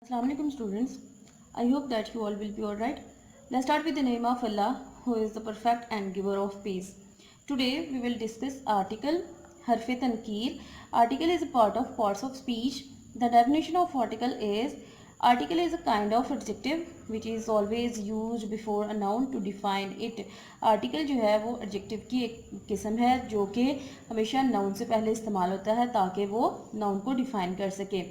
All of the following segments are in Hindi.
Assalamualaikum students. I hope that you all will be alright. Let's start with the name of Allah, who is the perfect and giver of peace. Today we will discuss article Harf Tankeer. Article is a part of parts of speech. The definition of article is a kind of adjective which is always used before a noun to define it. Article जो है वो adjective की एक किस्म है जो कि हमेशा noun से पहले इस्तेमाल होता है ताकि वो noun को define कर सके.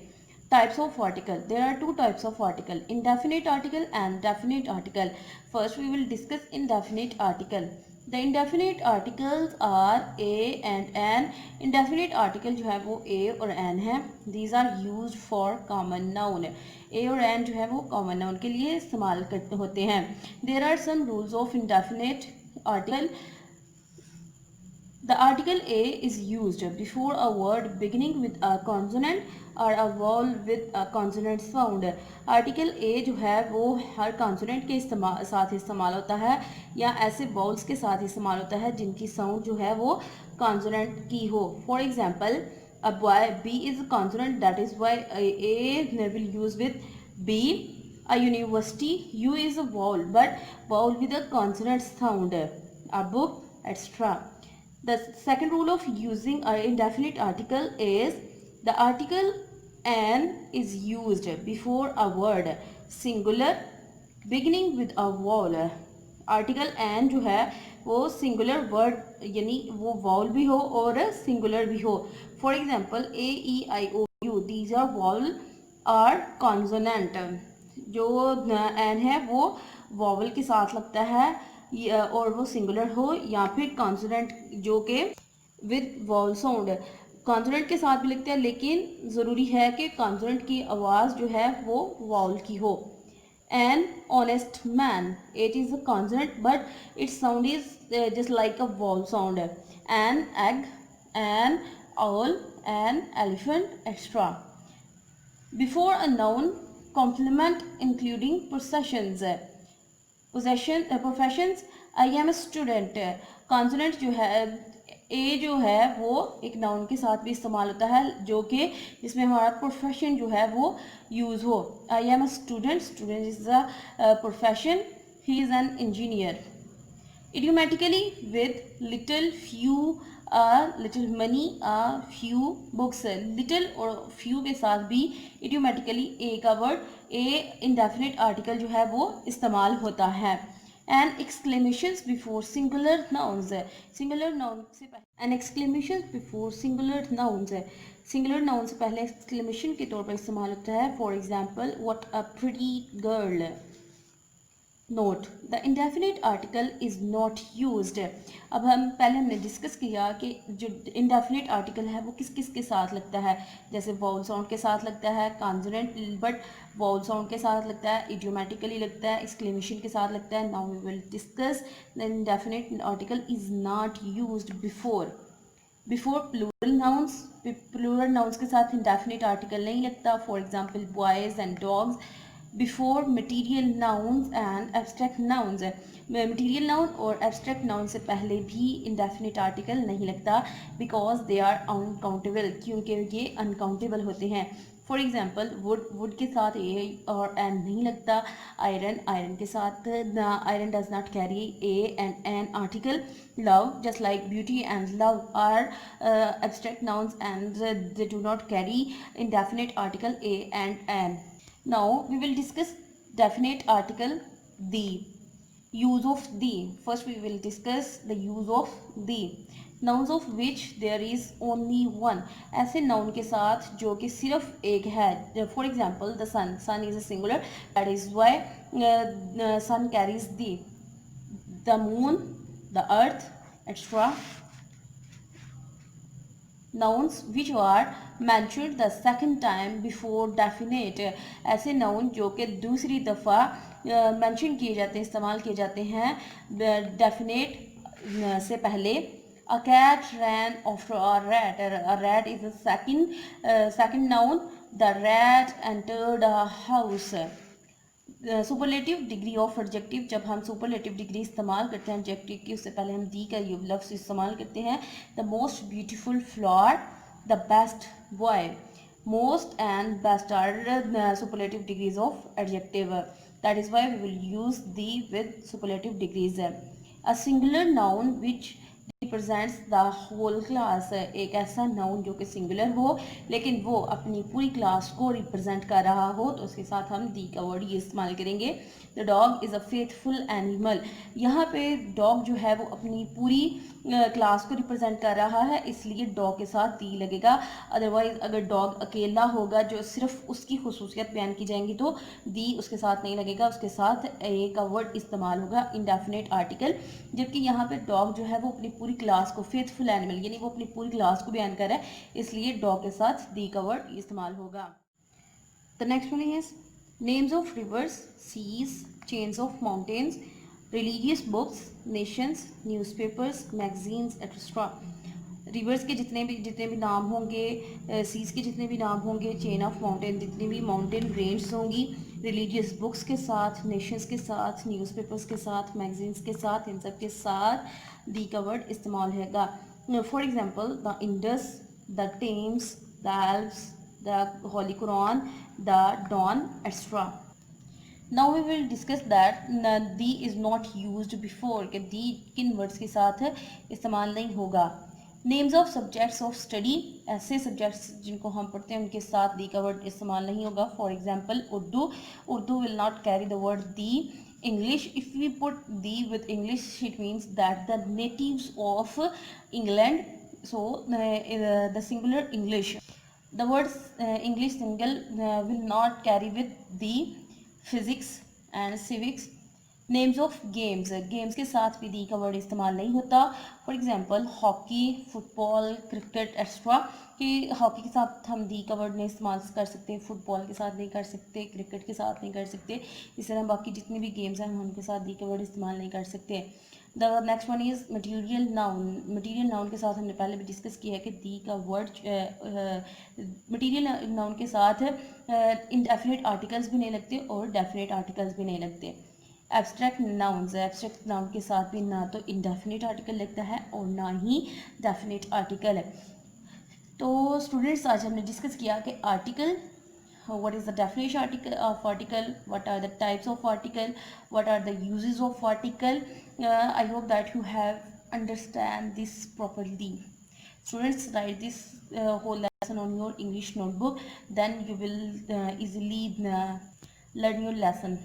Types of article. There are two types of article, indefinite article and definite article. First we will discuss indefinite article. The indefinite articles are a and an. Indefinite article जो है वो a और an है. These are used for common noun. a और an जो है वो common noun के लिए इस्तेमाल करते होते हैं. There are some rules of indefinite article. The article a is used before a word beginning with a consonant or a vowel with a consonant sound. Article a जो है वो हर consonant के साथ इस्तेमाल होता है या ऐसे vowels के साथ इस्तेमाल होता है जिनकी sound जो है वो consonant की हो. For example, a boy, b is a consonant, that is why a will use with b. A university, u is a vowel but vowel with a consonant sound. A book, etc. The second rule of using an indefinite article is the article an is used before a word singular beginning with a vowel. Article an जो है वो सिंगुलर वर्ड यानी वो वॉल भी हो और सिंगुलर भी हो. For example A E I O U, these are vowel are consonant. जो एन है वो वॉवल के साथ लगता है और वो सिंगुलर हो या फिर कॉन्सोनेंट जो कि विद वॉल साउंड. कॉन्सोनेंट के साथ भी लगता है लेकिन ज़रूरी है कि कॉन्सोनेंट की आवाज़ जो है वो वॉल की हो. An honest man, it is a consonant but its sound is just like a vowel sound. An egg, an owl, an elephant, etc. Before a noun, complement including possessions. Professions, I am a student. Consonant जो है ए जो है वो एक नाउन के साथ भी इस्तेमाल होता है जो कि जिसमें हमारा प्रोफेशन जो है वो यूज़ हो. I am a student, student is a profession. He is an engineer. idiomatically with little, few, little money, few books. little और few के साथ भी idiomatically a का word a indefinite article जो है वो इस्तेमाल होता है. And exclamations before singular nouns. singular noun से पहले and exclamations before singular nouns. singular noun से पहले exclamation के तौर पर इस्तेमाल होता है. For example, what a pretty girl. Note, the indefinite article is not used. अब हमने डिस्कस किया कि जो इंडेफिनिट आर्टिकल है वो किस किस के साथ लगता है. जैसे वॉवल साउंड के साथ लगता है, कॉन्सोनेंट बट वॉवल साउंड के साथ लगता है, इडियोमेटिकली लगता है, एक्सक्लेमेशन के साथ लगता है. Now we will discuss the indefinite article is not used before plural nouns. Plural nouns के साथ इंडेफिनिट आर्टिकल नहीं लगता. For example boys and dogs. Before material nouns and abstract nouns. Material noun और एब्स्ट्रैक्ट नाउन से पहले भी इंडेफिनिट आर्टिकल नहीं लगता बिकॉज दे आर अनकाउंटेबल, क्योंकि ये अनकाउंटेबल होते हैं. फॉर एग्जाम्पल वुड, वुड के साथ ए और एन नहीं लगता. आयरन, आयरन के साथ iron does not carry a and an article. Love, just like beauty and love are abstract nouns and they do not carry indefinite article a and an. Now we will discuss definite article the. Use of the. First we will discuss the use of the. Nouns of which there is only one. ऐसे noun के साथ जो कि सिर्फ एक है. For example, the sun. Sun is a singular. That is why sun carries the. The moon, the earth, etc. Nouns which are mentioned the second time before definite. ऐसे noun जो कि दूसरी दफ़ा mention किए जाते हैं, इस्तेमाल किए जाते हैं definite से पहले. A cat ran after a rat. A rat is a second noun. The rat entered a house. Superlative degree of adjective. जब हम सुपरलेटिव डिग्री इस्तेमाल करते हैं एडजेक्टिव की उससे पहले हम दी का ये लफ्ज़ इस्तेमाल करते हैं. The most beautiful flower, the best boy. Most and best are superlative degrees of adjective. That is why we will use the with superlative degrees. A singular noun which represents the whole class. एक ऐसा नाउन जो कि सिंगुलर हो लेकिन वो अपनी पूरी क्लास को रिप्रेजेंट कर रहा हो तो उसके साथ हम दी का वर्ड ये इस्तेमाल करेंगे. The dog is a faithful animal. यहाँ पे डॉग जो है वो अपनी पूरी क्लास को रिप्रेजेंट कर रहा है इसलिए डॉग के साथ दी लगेगा. अदरवाइज अगर डॉग अकेला होगा जो सिर्फ उसकी खसूसियत बयान की जाएंगी तो दी उसके साथ नहीं लगेगा, उसके साथ ए का वर्ड इस्तेमाल होगा इंडेफिनेट आर्टिकल. जबकि यहाँ पे डॉग जो है वो अपनी पूरी क्लास को फेथफुल एनिमल यानी वो अपनी पूरी क्लास को बयान कर रहा है इसलिए डॉग के साथ दी का वर्ड इस्तेमाल होगा. The next one is names of rivers, seas, chains of mountains, religious books, nations, newspapers, magazines etcetera. Rivers के जितने भी नाम होंगे, सीज के जितने भी नाम होंगे, चेन ऑफ माउंटेन जितनी भी माउंटेन रेंज होंगी, रिलीजियस बुक्स के साथ, नेशंस के साथ, न्यूज़पेपर्स के साथ, मैगजीन्स के साथ, इन सब के साथ दी का वर्ड इस्तेमाल होगा. For example the Indus, the Thames, the Alps, the holy Quran, the Dawn etcetera. Now we will discuss that the is not used before कि दी किन वर्ड्स के साथ इस्तेमाल नहीं होगा. Names of subjects of study, ऐसे सब्जेक्ट्स जिनको हम पढ़ते हैं उनके साथ दी का वर्ड इस्तेमाल नहीं होगा. For example Urdu, Urdu will not carry the word the. English, if we put the with English it means that the natives of England, so the singular English, the words English single will not carry with the physics and civics. Names of games, games के साथ भी दी का वर्ड इस्तेमाल नहीं होता. For example hockey, football, cricket extra. कि हॉकी के साथ हम दी का वर्ड नहीं इस्तेमाल कर सकते, फुटबॉल के साथ नहीं कर सकते, क्रिकेट के साथ नहीं कर सकते. इस तरह बाकी जितनी भी गेम्स हैं हम उनके साथ दी का वर्ड इस्तेमाल नहीं कर सकते. The next one is material noun. Material noun के साथ हमने पहले भी डिस्कस किया है कि दी का वर्ड मटीरियल नाउन के साथ इनडेफिनेट आर्टिकल्स भी नहीं लगते और डेफिनेट आर्टिकल्स भी नहीं लगते. एब्स्ट्रैक्ट नाउन्स, एब्स्ट्रैक्ट नाउन के साथ भी ना तो इंडेफिनेट आर्टिकल लगता है और ना ही डेफिनेट आर्टिकल है. तो स्टूडेंट्स आज हमने डिस्कस किया कि article, what is the definition article of article, what are the types of article, what are the uses of article. I hope that you have understand this properly. Students, write this whole lesson on your English notebook, then you will easily learn your lesson.